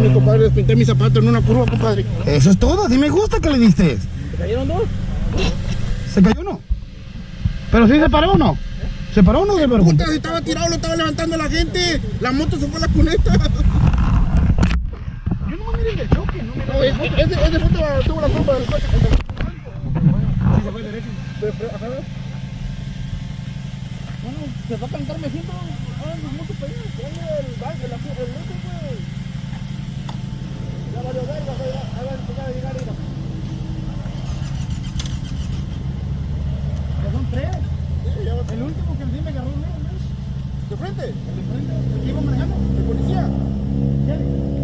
mi compadre, despinté mis zapatos en una curva, compadre. Eso es todo, así me gusta que le diste. ¿Se cayeron dos? ¿Se cayó uno? ¿Pero sí se paró o no? ¿Se paró o no se paró? Puta, si estaba tirado, lo estaba levantando la gente. La moto se fue a la cuneta. Yo no me miré en el choque, no me No, ese tuvo la culpa del coche. Sí, se fue derecho. Ajá. Bueno, se va a cantar, me siento. Ahora nos vamos para allá. El banco, el otro, pues. Ya valió verga, a ver, empezar a llegar, mira. Ya son tres. Sí, ya va. El último que sí me agarró, ¿no? ¿De frente? El de frente, el que iba manejando. ¿De policía? ¿Quién?